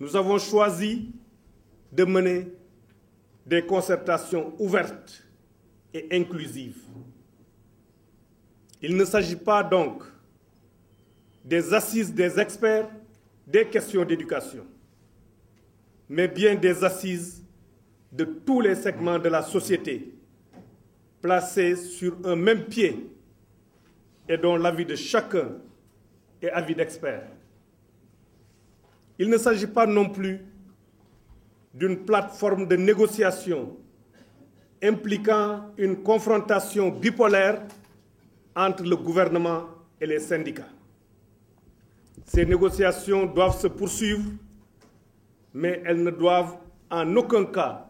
nous avons choisi de mener des concertations ouvertes et inclusives. Il ne s'agit pas donc des assises des experts des questions d'éducation, mais bien des assises de tous les segments de la société, placés sur un même pied et dont l'avis de chacun est avis d'expert. Il ne s'agit pas non plus d'une plateforme de négociation impliquant une confrontation bipolaire entre le gouvernement et les syndicats. Ces négociations doivent se poursuivre, mais elles ne doivent en aucun cas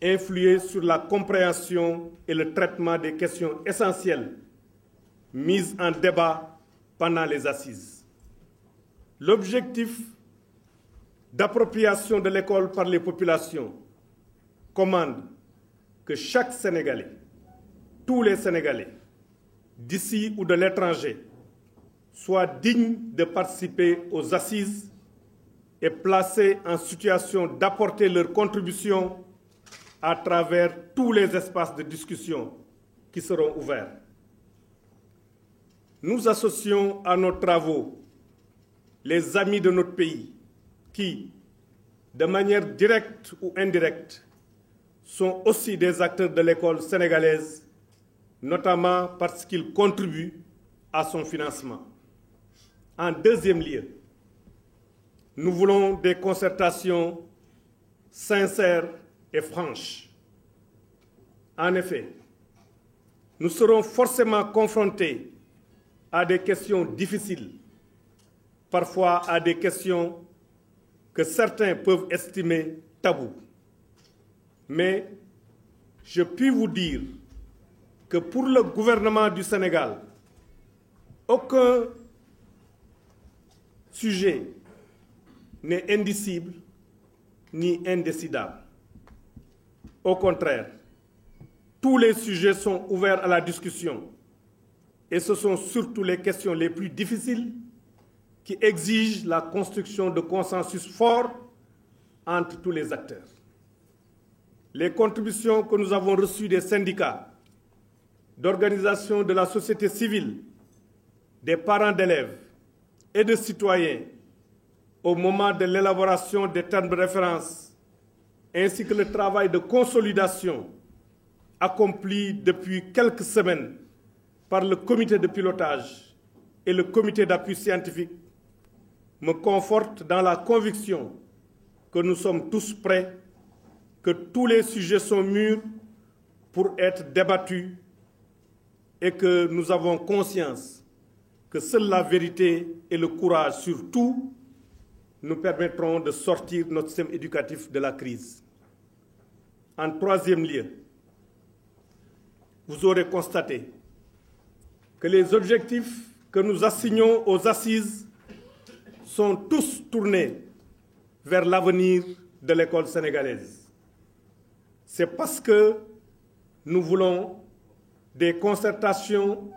influer sur la compréhension et le traitement des questions essentielles mises en débat pendant les assises. L'objectif d'appropriation de l'école par les populations commande que chaque Sénégalais, tous les Sénégalais, d'ici ou de l'étranger, soient dignes de participer aux assises et placés en situation d'apporter leur contribution à travers tous les espaces de discussion qui seront ouverts. Nous associons à nos travaux les amis de notre pays qui, de manière directe ou indirecte, sont aussi des acteurs de l'école sénégalaise, notamment parce qu'ils contribuent à son financement. En deuxième lieu, nous voulons des concertations sincères et franches. En effet, nous serons forcément confrontés à des questions difficiles, parfois à des questions que certains peuvent estimer tabous. Mais je puis vous dire que pour le gouvernement du Sénégal, aucun sujet n'est indicible ni indécidable. Au contraire, tous les sujets sont ouverts à la discussion et ce sont surtout les questions les plus difficiles qui exigent la construction de consensus forts entre tous les acteurs. Les contributions que nous avons reçues des syndicats, d'organisations de la société civile, des parents d'élèves et de citoyens au moment de l'élaboration des termes de référence, ainsi que le travail de consolidation accompli depuis quelques semaines par le comité de pilotage et le comité d'appui scientifique, me confortent dans la conviction que nous sommes tous prêts, que tous les sujets sont mûrs pour être débattus et que nous avons conscience que seule la vérité et le courage sur tout nous permettront de sortir notre système éducatif de la crise. En troisième lieu, vous aurez constaté que les objectifs que nous assignons aux assises sont tous tournés vers l'avenir de l'école sénégalaise. C'est parce que nous voulons des concertations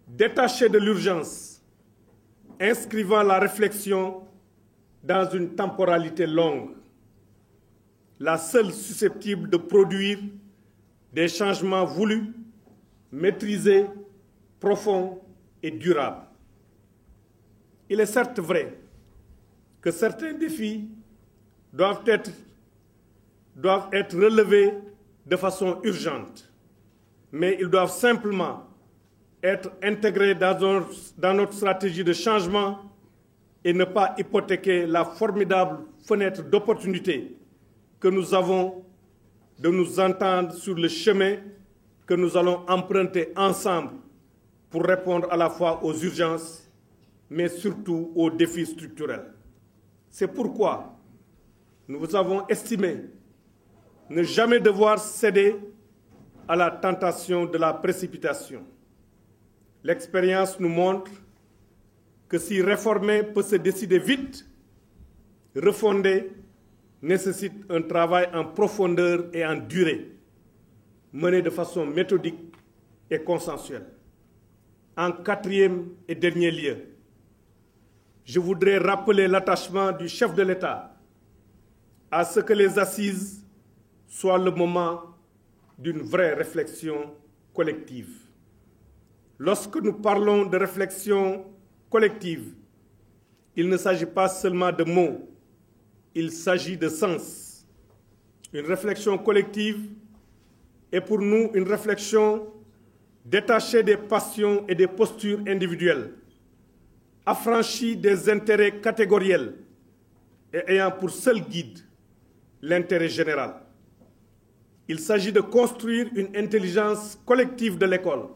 détachées de l'urgence, inscrivant la réflexion dans une temporalité longue, la seule susceptible de produire des changements voulus, maîtrisés, profonds et durables. Il est certes vrai que certains défis doivent être relevés de façon urgente, mais ils doivent simplement être intégrés dans notre stratégie de changement et ne pas hypothéquer la formidable fenêtre d'opportunité que nous avons de nous entendre sur le chemin que nous allons emprunter ensemble pour répondre à la fois aux urgences, mais surtout aux défis structurels. C'est pourquoi nous avons estimé ne jamais devoir céder à la tentation de la précipitation. L'expérience nous montre que si réformer peut se décider vite, refonder nécessite un travail en profondeur et en durée, mené de façon méthodique et consensuelle. En quatrième et dernier lieu, je voudrais rappeler l'attachement du chef de l'État à ce que les assises soient le moment d'une vraie réflexion collective. Lorsque nous parlons de réflexion collective, il ne s'agit pas seulement de mots, il s'agit de sens. Une réflexion collective est pour nous une réflexion détachée des passions et des postures individuelles, affranchie des intérêts catégoriels et ayant pour seul guide l'intérêt général. Il s'agit de construire une intelligence collective de l'école,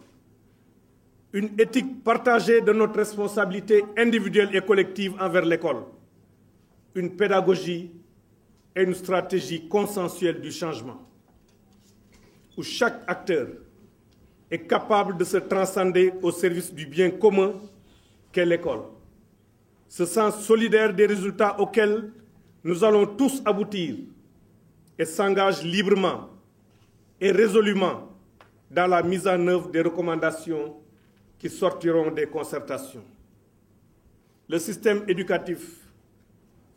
une éthique partagée de notre responsabilité individuelle et collective envers l'école, une pédagogie et une stratégie consensuelle du changement, où chaque acteur est capable de se transcender au service du bien commun qu'est l'école, se sent solidaire des résultats auxquels nous allons tous aboutir et s'engage librement et résolument dans la mise en œuvre des recommandations qui sortiront des concertations. Le système éducatif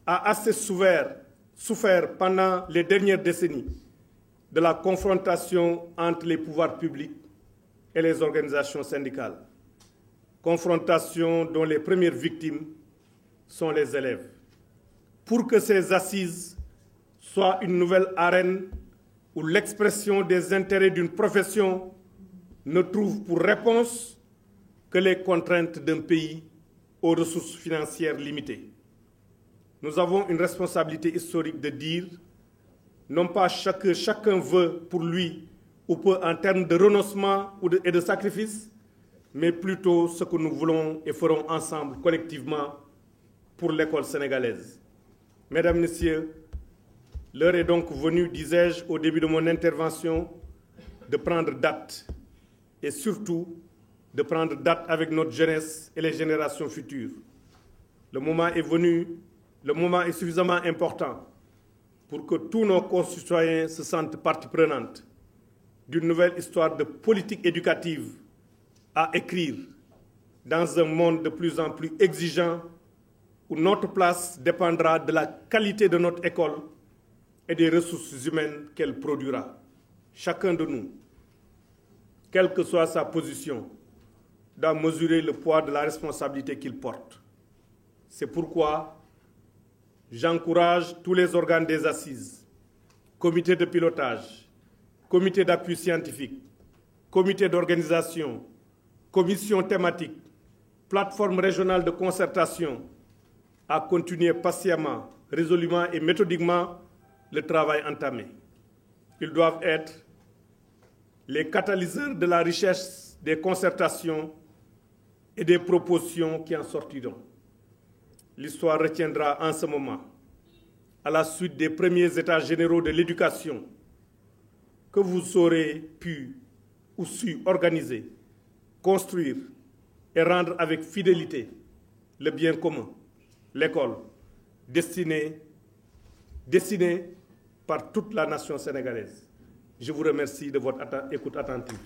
a assez souffert pendant les dernières décennies de la confrontation entre les pouvoirs publics et les organisations syndicales. Confrontation dont les premières victimes sont les élèves. Pour que ces assises soient une nouvelle arène où l'expression des intérêts d'une profession ne trouve pour réponse que les contraintes d'un pays aux ressources financières limitées. Nous avons une responsabilité historique de dire, non pas ce que chacun veut pour lui ou peu en termes de renoncement et de sacrifice, mais plutôt ce que nous voulons et ferons ensemble, collectivement, pour l'école sénégalaise. Mesdames, Messieurs, l'heure est donc venue, disais-je au début de mon intervention, de prendre date et surtout de prendre date avec notre jeunesse et les générations futures. Le moment est venu, le moment est suffisamment important pour que tous nos concitoyens se sentent partie prenante d'une nouvelle histoire de politique éducative à écrire dans un monde de plus en plus exigeant où notre place dépendra de la qualité de notre école et des ressources humaines qu'elle produira. Chacun de nous, quelle que soit sa position, doit mesurer le poids de la responsabilité qu'il porte. C'est pourquoi j'encourage tous les organes des assises, comités de pilotage, comités d'appui scientifique, comités d'organisation, commissions thématiques, plateformes régionales de concertation, à continuer patiemment, résolument et méthodiquement le travail entamé. Ils doivent être les catalyseurs de la richesse des concertations et des propositions qui en sortiront. L'histoire retiendra en ce moment, à la suite des premiers états généraux de l'éducation, que vous aurez pu ou su organiser, construire et rendre avec fidélité le bien commun, l'école, destinée par toute la nation sénégalaise. Je vous remercie de votre écoute attentive.